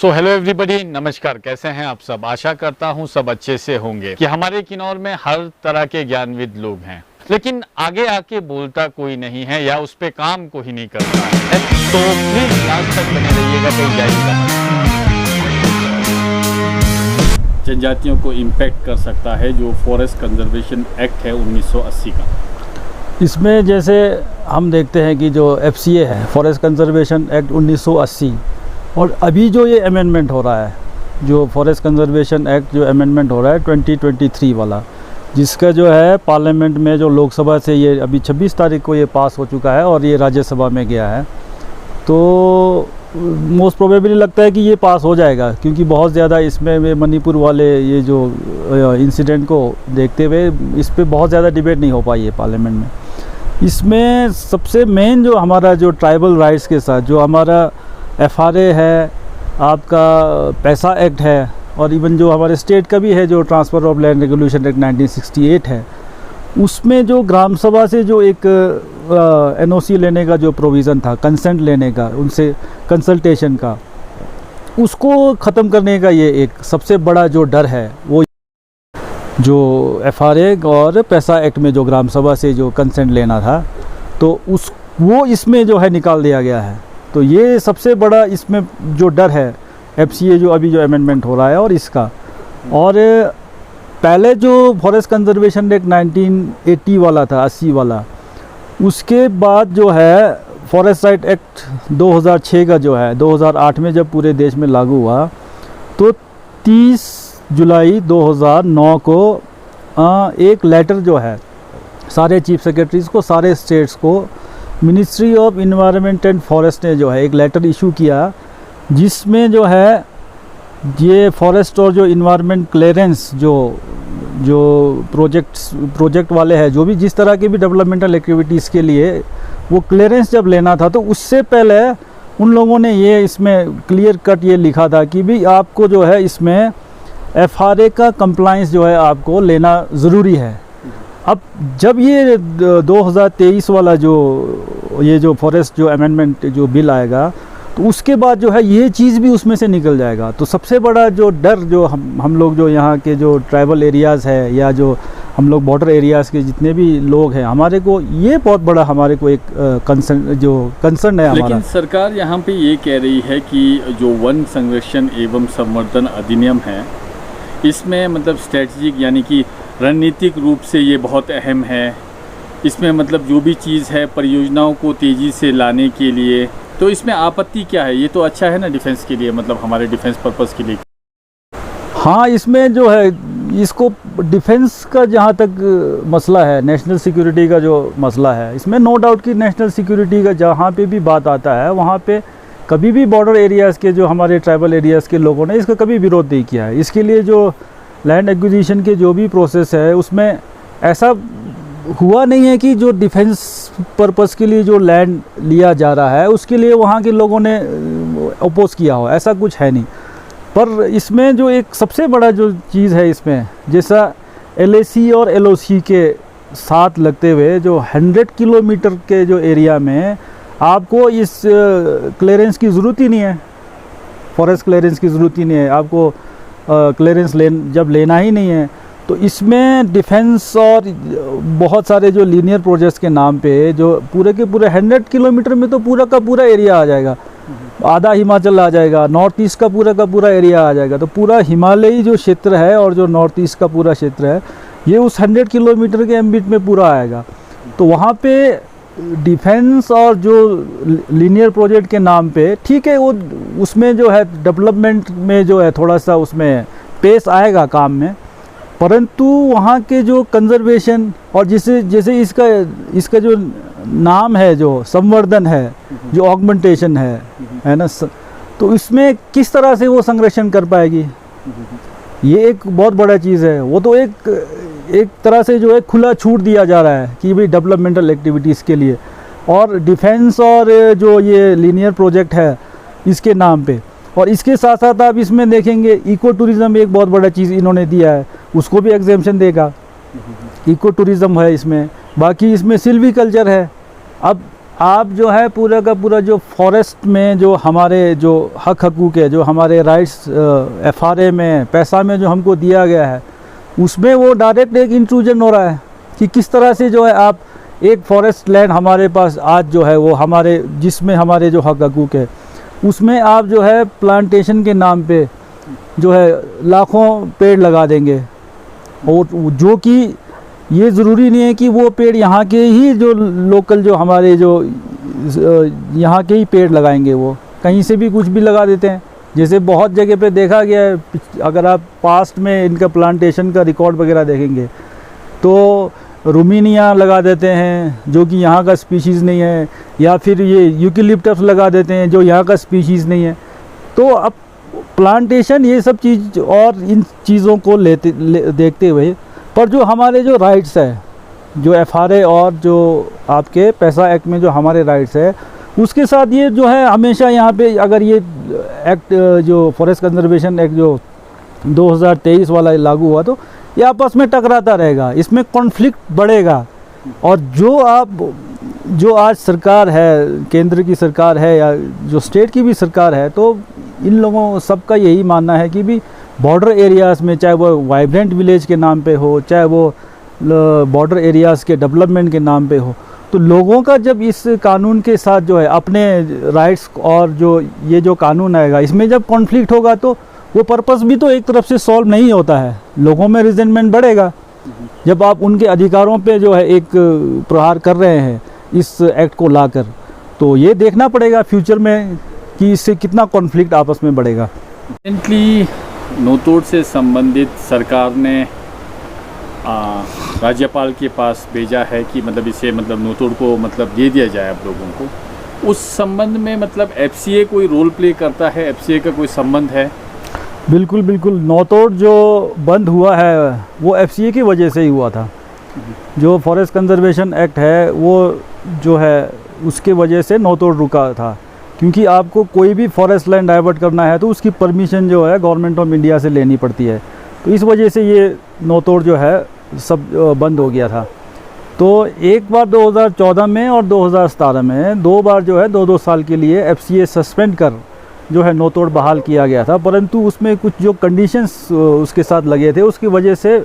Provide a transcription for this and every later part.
So hello everybody, नमस्कार। कैसे हैं आप सब? आशा करता हूं सब अच्छे से होंगे। कि हमारे किन्नौर में हर तरह के ज्ञानविद लोग हैं, लेकिन आगे आके बोलता कोई नहीं है या उस पे काम कोई नहीं करता है। तो प्लीज लास्ट तक बने रहिएगा, कोई जाइएगा। जनजातियों को इम्पैक्ट कर सकता है जो फॉरेस्ट कंजर्वेशन एक्ट है 1980 का। इसमें जैसे हम देखते हैं कि जो FCA है, फॉरेस्ट कंजर्वेशन एक्ट 1980, और अभी जो ये अमेंडमेंट हो रहा है, जो फॉरेस्ट कंजर्वेशन एक्ट जो अमेंडमेंट हो रहा है 2023 वाला, जिसका जो है पार्लियामेंट में जो लोकसभा से ये अभी 26 तारीख को ये पास हो चुका है और ये राज्यसभा में गया है। तो मोस्ट प्रोबेबली लगता है कि ये पास हो जाएगा, क्योंकि बहुत ज़्यादा इसमें मणिपुर वाले ये जो इंसिडेंट को देखते हुए इस पर बहुत ज़्यादा डिबेट नहीं हो पाई है पार्लियामेंट में। इसमें सबसे मेन जो हमारा जो ट्राइबल राइट्स के साथ जो हमारा FRA है, आपका पैसा एक्ट है, और इवन जो हमारे स्टेट का भी है जो transfer of land regulation act 1968 है, उसमें जो ग्राम सभा से जो एक NOC लेने का जो प्रोविज़न था, कंसेंट लेने का, उनसे कंसल्टेशन का, उसको ख़त्म करने का ये एक सबसे बड़ा जो डर है, वो जो FRA और पैसा एक्ट में जो ग्राम सभा से जो कंसेंट लेना था, तो वो इसमें जो है निकाल दिया गया है। तो ये सबसे बड़ा इसमें जो डर है FCA जो अभी जो अमेंडमेंट हो रहा है और इसका, और पहले जो फॉरेस्ट कंजर्वेशन एक्ट 1980 वाला था, 80 वाला, उसके बाद जो है फॉरेस्ट राइट एक्ट 2006 का जो है 2008 में जब पूरे देश में लागू हुआ, तो 30 जुलाई 2009 को एक लेटर जो है सारे चीफ सेक्रेटरीज़ को, सारे स्टेट्स को, ministry of environment and forest ने जो है एक लेटर इशू किया, जिसमें जो है ये फॉरेस्ट और जो इन्वायरमेंट क्लियरेंस जो प्रोजेक्ट वाले हैं, जो भी जिस तरह की भी डेवलपमेंटल एक्टिविटीज़ के लिए वो क्लियरेंस जब लेना था, तो उससे पहले उन लोगों ने ये इसमें क्लियर कट ये लिखा था कि भी आपको जो है इसमें FRA का कंप्लाइंस जो है आपको लेना ज़रूरी है। अब जब ये 2023 वाला जो फॉरेस्ट जो अमेंडमेंट जो बिल आएगा, तो उसके बाद जो है ये चीज़ भी उसमें से निकल जाएगा। तो सबसे बड़ा जो डर जो हम लोग जो यहाँ के जो ट्राइबल एरियाज़ है, या जो हम लोग बॉर्डर एरियाज़ के जितने भी लोग हैं, हमारे को ये बहुत बड़ा हमारे को एक कंसर्न है हमारा। लेकिन सरकार यहाँ पे ये कह रही है कि जो वन संरक्षण एवं संवर्धन अधिनियम है, इसमें मतलब स्ट्रेटजिक यानी कि रणनीतिक रूप से ये बहुत अहम है। इसमें मतलब जो भी चीज़ है परियोजनाओं को तेज़ी से लाने के लिए, तो इसमें आपत्ति क्या है? ये तो अच्छा है ना डिफेंस के लिए, मतलब हमारे डिफेंस पर्पस के लिए। हाँ, इसमें जो है इसको डिफेंस का जहाँ तक मसला है, नेशनल सिक्योरिटी का जो मसला है, इसमें नो डाउट कि नेशनल सिक्योरिटी का जहाँ पे भी बात आता है, वहाँ पे कभी भी बॉर्डर एरियाज़ के जो हमारे ट्राइबल एरियाज़ के लोगों ने इसका कभी विरोध नहीं किया है। इसके लिए जो लैंड एक्विजिशन के जो भी प्रोसेस है, उसमें ऐसा हुआ नहीं है कि जो डिफेंस पर्पस के लिए जो लैंड लिया जा रहा है उसके लिए वहाँ के लोगों ने अपोज किया हो, ऐसा कुछ है नहीं। पर इसमें जो एक सबसे बड़ा जो चीज़ है इसमें, जैसा LAC और LOC के साथ लगते हुए जो 100 किलोमीटर के जो एरिया में आपको इस क्लियरेंस की ज़रूरत ही नहीं है, फॉरेस्ट क्लियरेंस की ज़रूरत ही नहीं है आपको। क्लियरेंस जब लेना ही नहीं है, तो इसमें डिफेंस और बहुत सारे जो लीनियर प्रोजेक्ट्स के नाम पे जो पूरे के पूरे 100 किलोमीटर में तो पूरा का पूरा एरिया आ जाएगा, आधा हिमाचल आ जाएगा, नॉर्थ ईस्ट का पूरा एरिया आ जाएगा। तो पूरा हिमालयी जो क्षेत्र है और जो नॉर्थ ईस्ट का पूरा क्षेत्र है, ये उस 100 किलोमीटर के एम्बिट में पूरा आएगा। तो वहाँ पे डिफेंस और जो लीनियर प्रोजेक्ट के नाम पे ठीक है, वो उसमें जो है डेवलपमेंट में जो है थोड़ा सा उसमें पेस आएगा काम में, परंतु वहाँ के जो कंजर्वेशन और जैसे इसका जो नाम है, जो संवर्धन है, जो ऑगमेंटेशन है ना, तो इसमें किस तरह से वो संरक्षण कर पाएगी, ये एक बहुत बड़ा चीज़ है। वो तो एक तरह से जो है खुला छूट दिया जा रहा है कि भाई डेवलपमेंटल एक्टिविटीज़ के लिए, और डिफेंस और जो ये लीनियर प्रोजेक्ट है इसके नाम पे। और इसके साथ साथ आप इसमें देखेंगे इको टूरिज़म एक बहुत बड़ा चीज़ इन्होंने दिया है, उसको भी एग्जेम्पशन देगा। इको टूरिज़म है इसमें, बाकी इसमें सिल्वी कल्चर है। अब आप जो है पूरा का पूरा जो फॉरेस्ट में जो हमारे जो हक हकूक़ है, जो हमारे राइट्स FRA में पैसा में जो हमको दिया गया है, उसमें वो डायरेक्ट एक इंट्रूजन हो रहा है कि किस तरह से जो है आप एक फॉरेस्ट लैंड हमारे पास आज जो है वो हमारे जिसमें हमारे जो हक हकूक़ है उसमें आप जो है प्लांटेशन के नाम पे जो है लाखों पेड़ लगा देंगे, और जो कि ये ज़रूरी नहीं है कि वो पेड़ यहाँ के ही जो लोकल जो हमारे जो यहाँ के ही पेड़ लगाएंगे, वो कहीं से भी कुछ भी लगा देते हैं। जैसे बहुत जगह पे देखा गया है, अगर आप पास्ट में इनका प्लांटेशन का रिकॉर्ड वगैरह देखेंगे तो रूमिनिया लगा देते हैं जो कि यहाँ का स्पीशीज़ नहीं है, या फिर ये यूकेलिप्टस लगा देते हैं जो यहाँ का स्पीशीज़ नहीं है। तो अब प्लांटेशन ये सब चीज़ और इन चीज़ों को देखते हुए, पर जो हमारे जो राइट्स है, जो FRA और जो आपके पैसा एक्ट में जो हमारे राइट्स है, उसके साथ ये जो है हमेशा यहाँ पे अगर ये एक्ट जो फॉरेस्ट कंजर्वेशन एक्ट जो 2023 वाला लागू हुआ तो ये आपस में टकराता रहेगा, इसमें कॉन्फ्लिक्ट बढ़ेगा। और जो आज सरकार है, केंद्र की सरकार है या जो स्टेट की भी सरकार है, तो इन लोगों सबका यही मानना है कि भी बॉर्डर एरियाज़ में, चाहे वो वाइब्रेंट विलेज के नाम पे हो, चाहे वो बॉर्डर एरियाज़ के डेवलपमेंट के नाम पे हो, तो लोगों का जब इस कानून के साथ जो है अपने राइट्स और जो ये जो कानून आएगा इसमें जब कॉन्फ्लिक्ट होगा तो वो पर्पस भी तो एक तरफ से सॉल्व नहीं होता है, लोगों में रिजेंटमेंट बढ़ेगा। जब आप उनके अधिकारों पे जो है एक प्रहार कर रहे हैं इस एक्ट को लाकर, तो ये देखना पड़ेगा फ्यूचर में कि इससे कितना कॉन्फ्लिक्ट आपस में बढ़ेगा। रिसेंटली नोतोड से संबंधित सरकार ने राज्यपाल के पास भेजा है कि मतलब इसे मतलब नोतोड को मतलब दे दिया जाए आप लोगों को। उस संबंध में मतलब FCA कोई रोल प्ले करता है, FCA का कोई संबंध है? बिल्कुल बिल्कुल, नोतोड जो बंद हुआ है वो FCA की वजह से ही हुआ था। जो फॉरेस्ट कंजर्वेशन एक्ट है वो जो है उसके वजह से नोतोड रुका था, क्योंकि आपको कोई भी फॉरेस्ट लैंड डाइवर्ट करना है तो उसकी परमिशन जो है गवर्नमेंट ऑफ इंडिया से लेनी पड़ती है। तो इस वजह से ये नोतोड जो है सब बंद हो गया था। तो एक बार 2014 में और 2017 में दो बार जो है 2-2 साल के लिए FCA सस्पेंड कर जो है नोतोड बहाल किया गया था, परंतु उसमें कुछ जो कंडीशंस उसके साथ लगे थे उसकी वजह से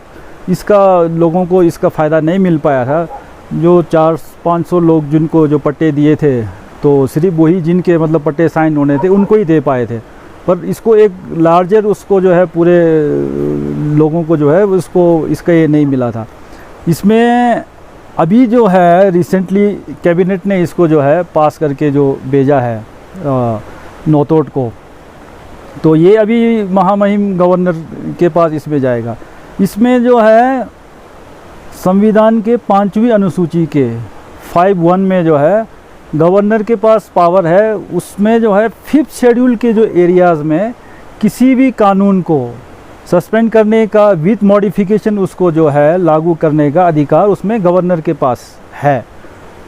इसका लोगों को इसका फ़ायदा नहीं मिल पाया था। जो 400-500 लोग जिनको जो पट्टे दिए थे, तो सिर्फ वही जिनके मतलब पट्टे साइन होने थे उनको ही दे पाए थे, पर इसको एक लार्जर उसको जो है पूरे लोगों को जो है उसको इसका ये नहीं मिला था। इसमें अभी जो है रिसेंटली कैबिनेट ने इसको जो है पास करके जो भेजा है नोतोड को, तो ये अभी महामहिम गवर्नर के पास इसमें जाएगा। इसमें जो है संविधान के 5वीं अनुसूची के 5(1) में जो है गवर्नर के पास पावर है, उसमें जो है 5th शेड्यूल के जो एरियाज़ में किसी भी कानून को सस्पेंड करने का विथ मॉडिफिकेशन उसको जो है लागू करने का अधिकार उसमें गवर्नर के पास है।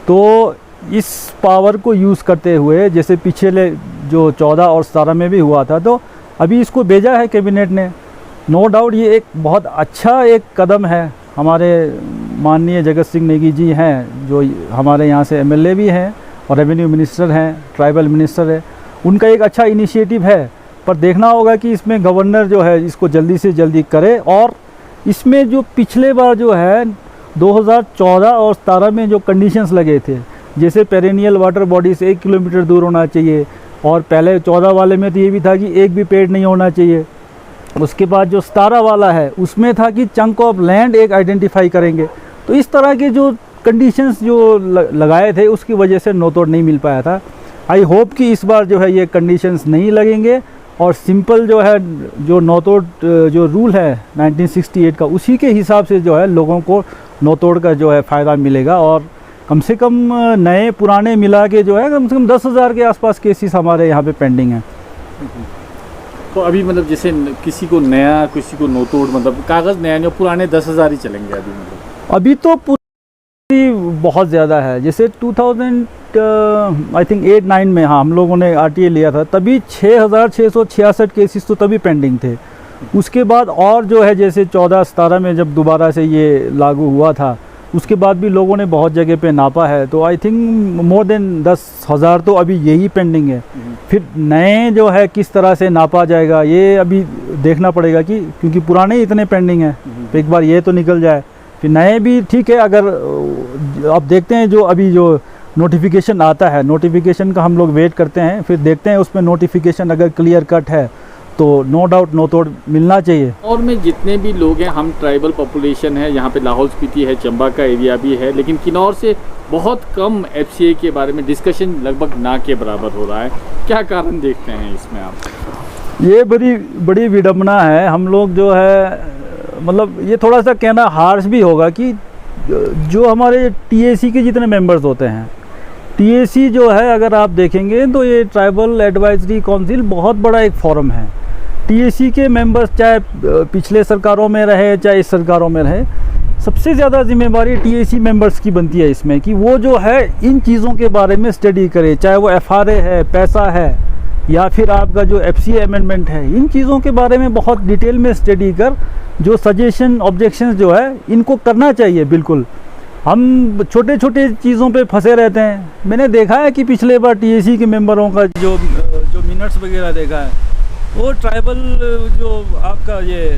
तो इस पावर को यूज़ करते हुए जैसे पिछले जो 14 और 17 में भी हुआ था, तो अभी इसको भेजा है कैबिनेट ने। नो डाउट ये एक बहुत अच्छा एक कदम है। हमारे माननीय जगत सिंह नेगी जी हैं जो हमारे यहाँ से MLA भी हैं और रेवेन्यू मिनिस्टर हैं, ट्राइबल मिनिस्टर है, उनका एक अच्छा इनिशिएटिव है, पर देखना होगा कि इसमें गवर्नर जो है इसको जल्दी से जल्दी करे। और इसमें जो पिछले बार जो है 2014 और 17 में जो कंडीशंस लगे थे, जैसे पेरेनियल वाटर बॉडी से 1 किलोमीटर दूर होना चाहिए, और पहले 14 वाले में तो ये भी था कि एक भी पेड़ नहीं होना चाहिए। उसके बाद जो 17 वाला है उसमें था कि चंक ऑफ लैंड एक आइडेंटिफाई करेंगे। तो इस तरह के जो कंडीशंस जो लगाए थे उसकी वजह से नोतोड नहीं मिल पाया था। आई होप कि इस बार जो है ये कंडीशंस नहीं लगेंगे और सिंपल जो है जो नोतोड जो रूल है 1968 का उसी के हिसाब से जो है लोगों को नोतोड का जो है फ़ायदा मिलेगा। और कम से कम नए पुराने मिला के जो है कम से कम 10,000 के आसपास केसेस हमारे यहाँ पे पेंडिंग हैं। तो अभी मतलब जैसे किसी को नया, किसी को नोतोड, मतलब कागज़ नया नहीं, पुराने 10,000 ही चलेंगे अभी? मतलब अभी तो बहुत ज़्यादा है। जैसे 2000 आई थिंक 8-9 में हाँ हम लोगों ने RTA लिया था, तभी 6,666 केसेस तो तभी पेंडिंग थे। उसके बाद और जो है जैसे 14-17 में जब दोबारा से ये लागू हुआ था उसके बाद भी लोगों ने बहुत जगह पे नापा है, तो आई थिंक मोर देन 10,000 तो अभी यही पेंडिंग है। फिर नए जो है किस तरह से नापा जाएगा ये अभी देखना पड़ेगा, कि क्योंकि पुराने ही इतने पेंडिंग हैं, तो एक बार ये तो निकल जाए, फिर नए भी ठीक है। अगर अब देखते हैं जो अभी जो नोटिफिकेशन आता है, नोटिफिकेशन का हम लोग वेट करते हैं, फिर देखते हैं उसमें नोटिफिकेशन अगर क्लियर कट है तो नो डाउट नो तोड़ मिलना चाहिए। और में जितने भी लोग हैं, हम ट्राइबल पॉपुलेशन है, यहाँ पे लाहौल स्पीति है, चंबा का एरिया भी है, लेकिन किन्नौर से बहुत कम FCA के बारे में डिस्कशन लगभग ना के बराबर हो रहा है। क्या कारण देखते हैं इसमें आप? ये बड़ी विडंबना है। हम लोग जो है मतलब ये थोड़ा सा कहना हार्श भी होगा कि जो हमारे TAC के जितने मेंबर्स होते हैं, TAC जो है अगर आप देखेंगे तो ये ट्राइबल एडवाइजरी काउंसिल बहुत बड़ा एक फोरम है। TAC के मेंबर्स चाहे पिछले सरकारों में रहे चाहे इस सरकारों में रहे, सबसे ज़्यादा जिम्मेवारी TAC मेंबर्स की बनती है इसमें, कि वो जो है इन चीज़ों के बारे में स्टडी करे, चाहे वो FRA है, पैसा है, या फिर आपका जो FCA अमेंडमेंट है, इन चीज़ों के बारे में बहुत डिटेल में स्टडी कर जो सजेशन ऑब्जेक्शंस जो है इनको करना चाहिए। बिल्कुल हम छोटे छोटे चीज़ों पे फंसे रहते हैं। मैंने देखा है कि पिछले बार TAC के मेंबरों का जो मिनट्स वगैरह देखा है, वो ट्राइबल जो आपका ये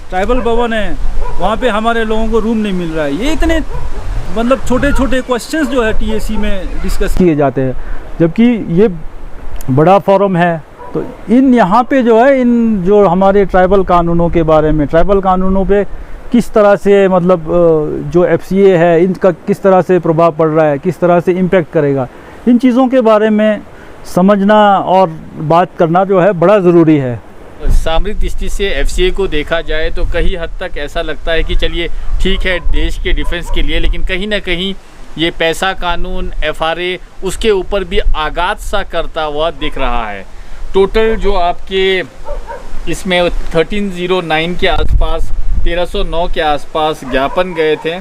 ट्राइबल भवन है वहाँ पे हमारे लोगों को रूम नहीं मिल रहा है। ये इतने मतलब छोटे छोटे क्वेश्चंस जो है TAC में डिस्कस किए जाते हैं, जबकि ये बड़ा फोरम है। तो यहाँ पे जो है इन जो हमारे ट्राइबल कानूनों के बारे में, ट्राइबल कानूनों पे किस तरह से मतलब जो FCA है इनका किस तरह से प्रभाव पड़ रहा है, किस तरह से इम्पेक्ट करेगा, इन चीज़ों के बारे में समझना और बात करना जो है बड़ा ज़रूरी है। सामरिक दृष्टि से FCA को देखा जाए तो कहीं हद तक ऐसा लगता है कि चलिए ठीक है देश के डिफेंस के लिए, लेकिन कहीं ना कहीं ये पैसा कानून FRA उसके ऊपर भी आघात सा करता हुआ दिख रहा है। टोटल जो आपके इसमें 1309 के आसपास 1309 के आसपास ज्ञापन गए थे,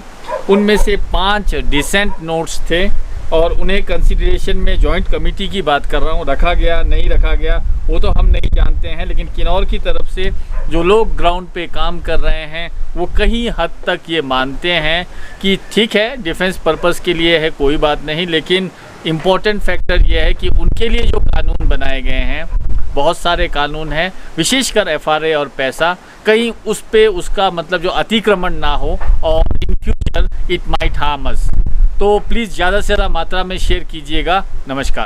उनमें से 5 डिसेंट नोट्स थे और उन्हें कंसिडरेशन में जॉइंट कमेटी की बात कर रहा हूँ, रखा गया नहीं रखा गया वो तो हम नहीं जानते हैं, लेकिन किन्नौर की तरफ से जो लोग ग्राउंड पे काम कर रहे हैं वो कहीं हद तक ये मानते हैं कि ठीक है डिफेंस पर्पस के लिए है कोई बात नहीं, लेकिन इम्पोर्टेंट फैक्टर ये है कि उनके लिए जो कानून बनाए गए हैं, बहुत सारे कानून हैं, विशेषकर FRA और पैसा, कहीं उस पे उसका मतलब जो अतिक्रमण ना हो और in future it might harm us. तो प्लीज़ ज़्यादा से ज़्यादा मात्रा में शेयर कीजिएगा। नमस्कार।